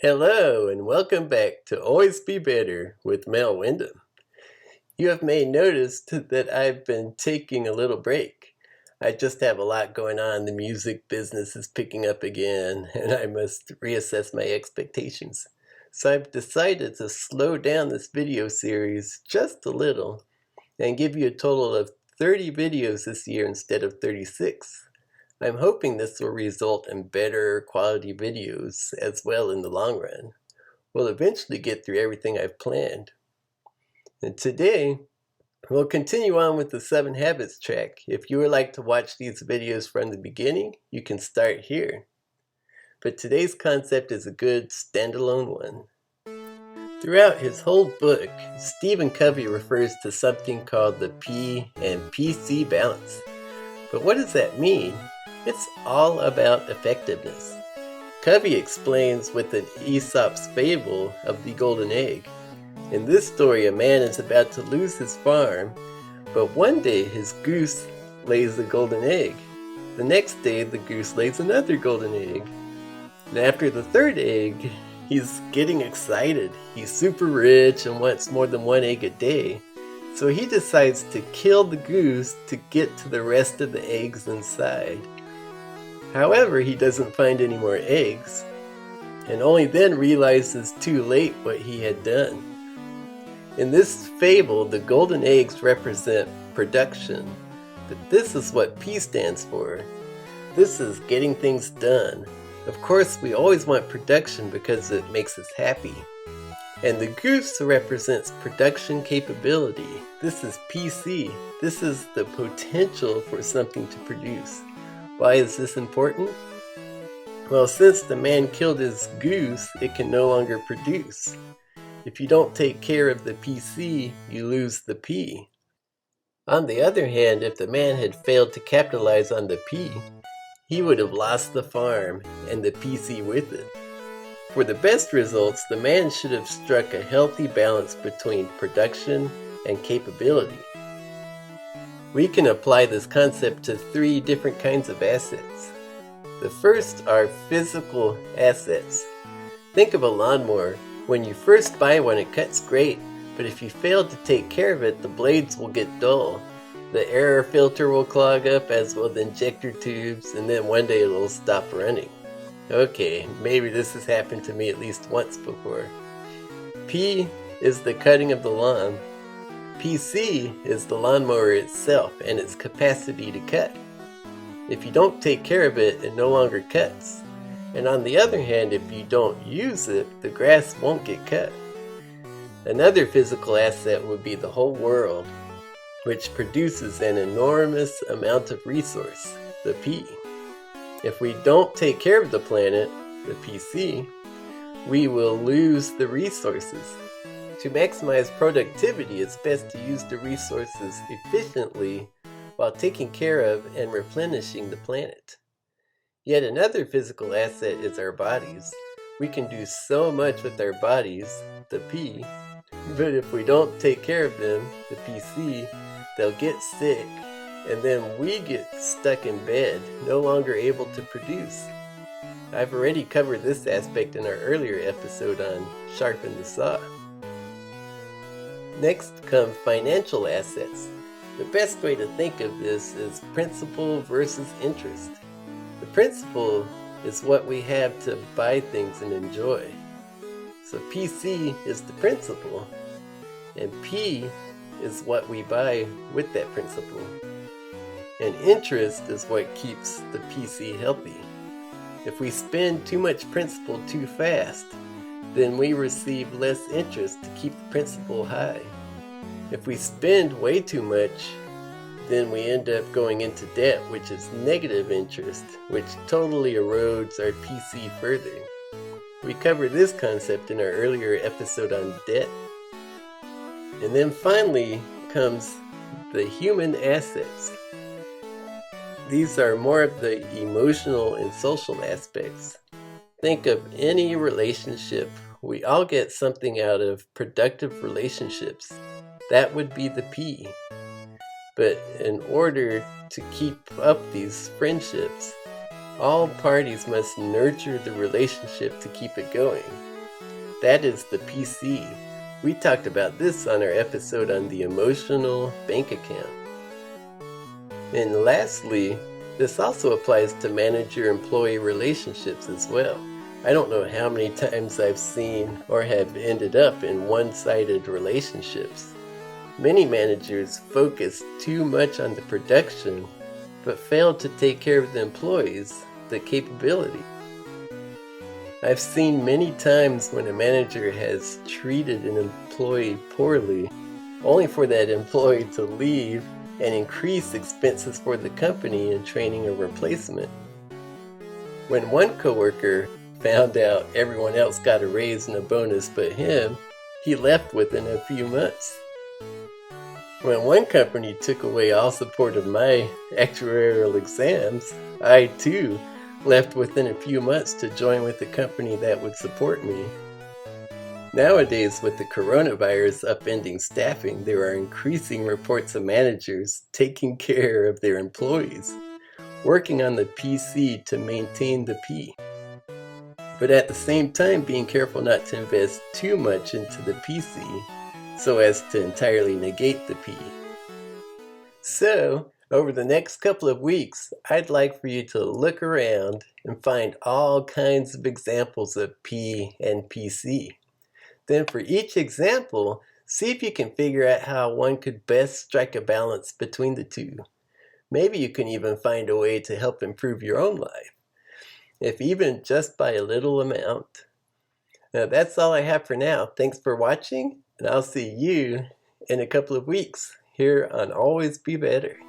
Hello and welcome back to Always Be Better with Mel Wyndham. You have may noticed that I've been taking a little break. I just have a lot going on. The music business is picking up again and I must reassess my expectations. So I've decided to slow down this video series just a little and give you a total of 30 videos this year instead of 36. I'm hoping this will result in better quality videos as well in the long run. We'll eventually get through everything I've planned. And today, we'll continue on with the 7 Habits track. If you would like to watch these videos from the beginning, you can start here. But today's concept is a good standalone one. Throughout his whole book, Stephen Covey refers to something called the P and PC balance. But what does that mean? It's all about effectiveness. Covey explains with an Aesop's fable of the golden egg. In this story, a man is about to lose his farm, but one day his goose lays a golden egg. The next day, the goose lays another golden egg. And after the third egg, he's getting excited. He's super rich and wants more than one egg a day. So he decides to kill the goose to get to the rest of the eggs inside. However, he doesn't find any more eggs, and only then realizes too late what he had done. In this fable, the golden eggs represent production, but this is what P stands for. This is getting things done. Of course, we always want production because it makes us happy. And the goose represents production capability. This is PC. This is the potential for something to produce. Why is this important? Well, since the man killed his goose, it can no longer produce. If you don't take care of the PC, you lose the P. On the other hand, if the man had failed to capitalize on the P, he would have lost the farm and the PC with it. For the best results, the man should have struck a healthy balance between production and capability. We can apply this concept to 3 different kinds of assets. The first are physical assets. Think of a lawnmower. When you first buy one, it cuts great, but if you fail to take care of it, the blades will get dull. The air filter will clog up, as will the injector tubes, and then one day it'll stop running. Okay, maybe this has happened to me at least once before. P is the cutting of the lawn. PC is the lawnmower itself and its capacity to cut. If you don't take care of it, it no longer cuts. And on the other hand, if you don't use it, the grass won't get cut. Another physical asset would be the whole world, which produces an enormous amount of resource, the P. If we don't take care of the planet, the PC, we will lose the resources. To maximize productivity, it's best to use the resources efficiently while taking care of and replenishing the planet. Yet another physical asset is our bodies. We can do so much with our bodies, the P, but if we don't take care of them, the PC, they'll get sick, and then we get stuck in bed, no longer able to produce. I've already covered this aspect in our earlier episode on Sharpen the Saw. Next come financial assets. The best way to think of this is principal versus interest. The principal is what we have to buy things and enjoy. So PC is the principal, and P is what we buy with that principal. And interest is what keeps the PC healthy. If we spend too much principal too fast, then we receive less interest to keep the principal high. If we spend way too much, then we end up going into debt, which is negative interest, which totally erodes our PC further. We covered this concept in our earlier episode on debt. And then finally comes the human assets. These are more of the emotional and social aspects. Think of any relationship. We all get something out of productive relationships. That would be the P. But in order to keep up these friendships, All parties must nurture the relationship to keep it going. That is the PC. We talked about this on our episode on the emotional bank account. And lastly, this also applies to manager-employee relationships as well. I don't know how many times I've seen or have ended up in one-sided relationships. Many managers focus too much on the production, but fail to take care of the employees, the capability. I've seen many times when a manager has treated an employee poorly, only for that employee to leave and increase expenses for the company in training a replacement. When one coworker found out everyone else got a raise and a bonus but him, he left within a few months. When one company took away all support of my actuarial exams, I too left within a few months to join with a company that would support me. Nowadays, with the coronavirus upending staffing, there are increasing reports of managers taking care of their employees, working on the PC to maintain the P, but at the same time being careful not to invest too much into the PC so as to entirely negate the P. So, over the next couple of weeks, I'd like for you to look around and find all kinds of examples of P and PC. Then for each example, see if you can figure out how one could best strike a balance between the two. Maybe you can even find a way to help improve your own life, if even just by a little amount. Now that's all I have for now. Thanks for watching, and I'll see you in a couple of weeks here on Always Be Better.